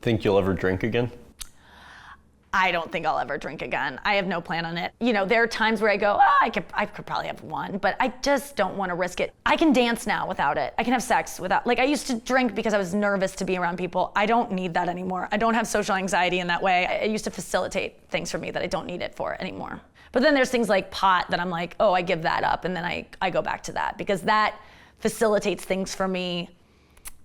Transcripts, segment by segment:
Think you'll ever drink again? I don't think I'll ever drink again. I have no plan on it. You know, there are times where I go, oh, I could probably have one, but I just don't want to risk it. I can dance now without it. I can have sex without, like I used to drink because I was nervous to be around people. I don't need that anymore. I don't have social anxiety in that way. It used to facilitate things for me that I don't need it for anymore. But then there's things like pot that I'm like, oh, I give that up, and then I go back to that because that facilitates things for me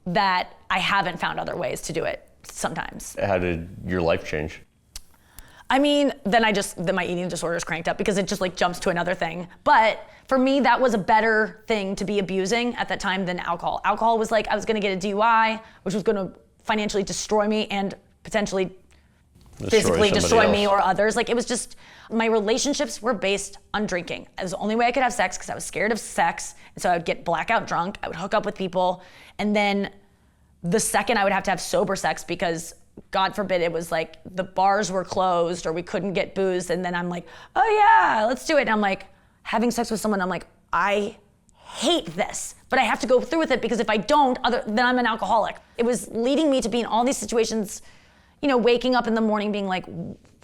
that I haven't found other ways to do it sometimes. How did your life change? I mean, then my eating disorders cranked up because it just like jumps to another thing. But for me, that was a better thing to be abusing at that time than alcohol. Alcohol was like, I was gonna get a DUI, which was gonna financially destroy me and potentially physically destroy me or others. Like it was just, my relationships were based on drinking. It was the only way I could have sex because I was scared of sex. And so I would get blackout drunk, I would hook up with people. And then the second I would have to have sober sex because God forbid it was like the bars were closed or we couldn't get booze, and then I'm like, oh yeah, let's do it. And I'm like having sex with someone, I'm like, I hate this, but I have to go through with it because if I don't, then I'm an alcoholic. It was leading me to be in all these situations, you know, waking up in the morning being like,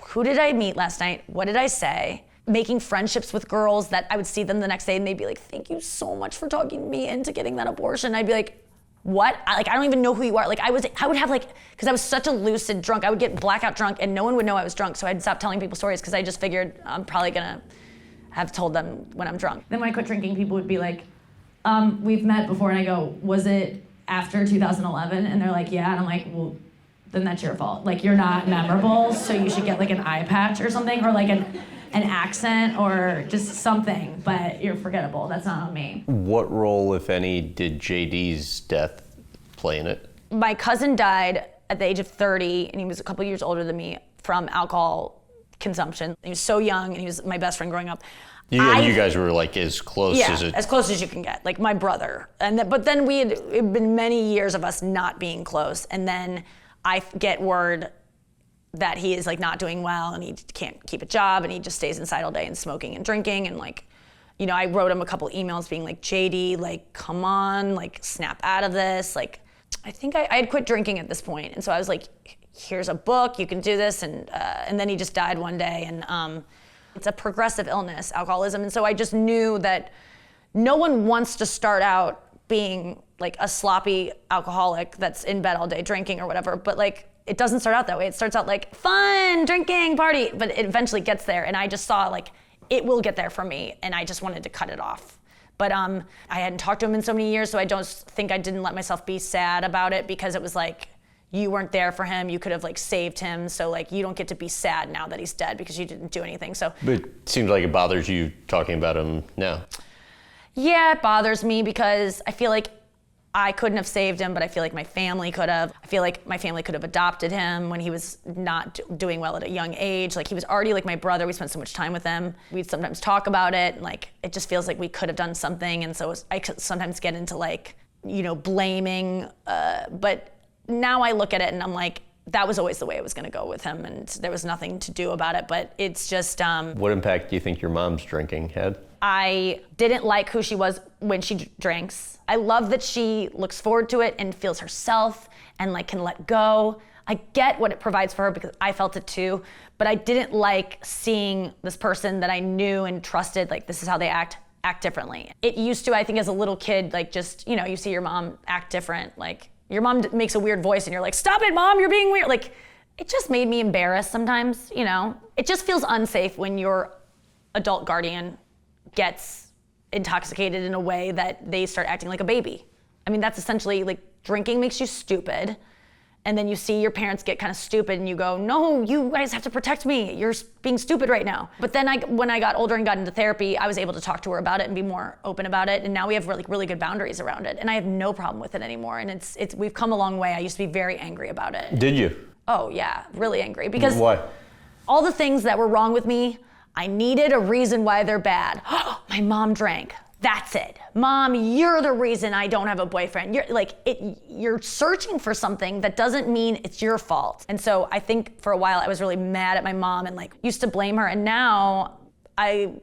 who did I meet last night? What did I say? Making friendships with girls that I would see them the next day and they'd be like, thank you so much for talking me into getting that abortion. I'd be like, what? I don't even know who you are. Like I would have like, because I was such a lucid drunk, I would get blackout drunk and no one would know I was drunk. So I'd stop telling people stories because I just figured I'm probably gonna have told them when I'm drunk. Then when I quit drinking, people would be like, we've met before, and I go, was it after 2011? And they're like, yeah. And I'm like, well, then that's your fault. Like you're not memorable, so you should get like an eye patch or something, or like an accent or just something, but you're forgettable. That's not on me. What role, if any, did JD's death play in it? My cousin died at the age of 30, and he was a couple years older than me from alcohol consumption. He was so young, and he was my best friend growing up. You guys were like as close as it... as close as you can get, like my brother. But then it'd been many years of us not being close, and then I get word that he is like not doing well and he can't keep a job and he just stays inside all day and smoking and drinking, and like, you know, I wrote him a couple emails being like, JD, like, come on, like, snap out of this. Like, I think I had quit drinking at this point, and so I was like, here's a book, you can do this, and then he just died one day, and it's a progressive illness, alcoholism, and so I just knew that no one wants to start out being like a sloppy alcoholic that's in bed all day drinking or whatever, but like, it doesn't start out that way. It starts out like fun, drinking, party, but it eventually gets there. And I just saw like, it will get there for me. And I just wanted to cut it off. But I hadn't talked to him in so many years, so I don't think I didn't let myself be sad about it because it was like, you weren't there for him. You could have like saved him. So like, you don't get to be sad now that he's dead because you didn't do anything. So. But it seems like it bothers you talking about him now. Yeah, it bothers me because I feel like I couldn't have saved him, but I feel like my family could have. I feel like my family could have adopted him when he was not doing well at a young age. Like he was already like my brother. We spent so much time with him. We'd sometimes talk about it. And like, it just feels like we could have done something. And so I could sometimes get into like, you know, blaming. But now I look at it and I'm like, that was always the way it was gonna go with him. And there was nothing to do about it, but it's just. What impact do you think your mom's drinking had? I didn't like who she was when she drinks. I love that she looks forward to it and feels herself and like can let go. I get what it provides for her because I felt it too, but I didn't like seeing this person that I knew and trusted, like this is how they act differently. It used to, I think as a little kid, like just, you know, you see your mom act different, like your mom makes a weird voice and you're like, stop it, Mom, you're being weird. Like, it just made me embarrassed sometimes, you know? It just feels unsafe when your adult guardian gets intoxicated in a way that they start acting like a baby. I mean, that's essentially like drinking makes you stupid. And then you see your parents get kind of stupid and you go, no, you guys have to protect me. You're being stupid right now. But then when I got older and got into therapy, I was able to talk to her about it and be more open about it. And now we have really good boundaries around it. And I have no problem with it anymore. And we've come a long way. I used to be very angry about it. Did you? Oh yeah, really angry. Because why? All the things that were wrong with me, I needed a reason why they're bad. My mom drank. That's it. Mom, you're the reason I don't have a boyfriend. You're searching for something that doesn't mean it's your fault. And so I think for a while I was really mad at my mom and like used to blame her. And now I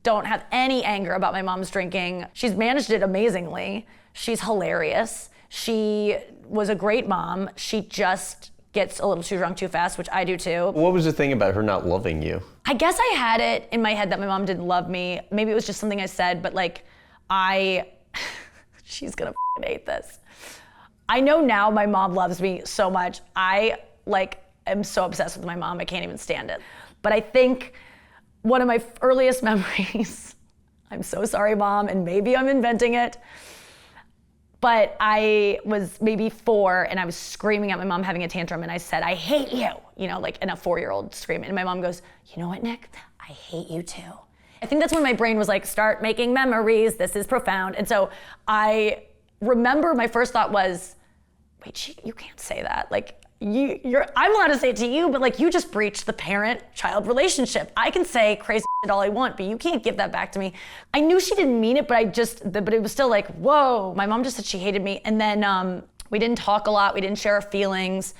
don't have any anger about my mom's drinking. She's managed it amazingly. She's hilarious. She was a great mom. She just gets a little too drunk too fast, which I do too. What was the thing about her not loving you? I guess I had it in my head that my mom didn't love me. Maybe it was just something I said, but like she's gonna hate this. I know now my mom loves me so much. I am so obsessed with my mom, I can't even stand it. But I think one of my earliest memories, I'm so sorry, Mom, and maybe I'm inventing it, but I was maybe 4 and I was screaming at my mom having a tantrum and I said, I hate you, like in a 4-year-old scream. And my mom goes, you know what, Nick? I hate you too. I think that's when my brain was like, start making memories, this is profound. And so I remember my first thought was, wait, you can't say that. Like, I'm allowed to say it to you, but like you just breached the parent-child relationship. I can say crazy shit all I want, but you can't give that back to me. I knew she didn't mean it, but it was still like, whoa, my mom just said she hated me. And then we didn't talk a lot, we didn't share our feelings,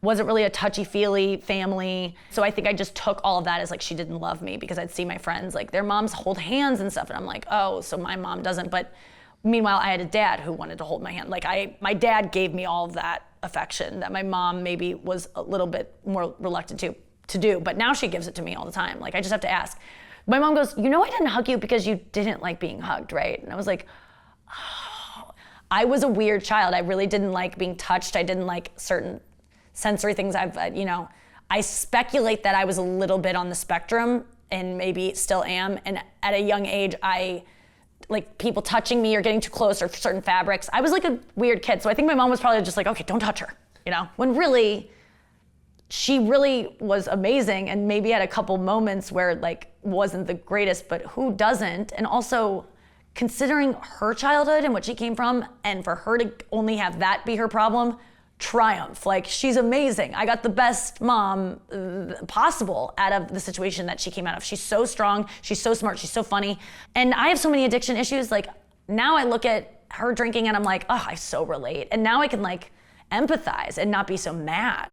wasn't really a touchy-feely family. So I think I just took all of that as like she didn't love me because I'd see my friends, like their moms hold hands and stuff, and I'm like, oh, so my mom doesn't. But meanwhile, I had a dad who wanted to hold my hand. Like my dad gave me all of that affection that my mom maybe was a little bit more reluctant to do, but now she gives it to me all the time. Like I just have to ask. My mom goes, I didn't hug you because you didn't like being hugged, right? And I was like, oh. I was a weird child. I really didn't like being touched. I didn't like certain sensory things. I speculate that I was a little bit on the spectrum and maybe still am. And at a young age, like people touching me or getting too close or certain fabrics. I was like a weird kid. So I think my mom was probably just like, okay, don't touch her, when really, she really was amazing and maybe had a couple moments where like wasn't the greatest, but who doesn't? And also considering her childhood and what she came from, and for her to only have that be her problem, triumph. Like she's amazing. I got the best mom possible out of the situation that she came out of. She's so strong, she's so smart, she's so funny. And I have so many addiction issues. Like now I look at her drinking and I'm like, oh, I so relate. And now I can like empathize and not be so mad.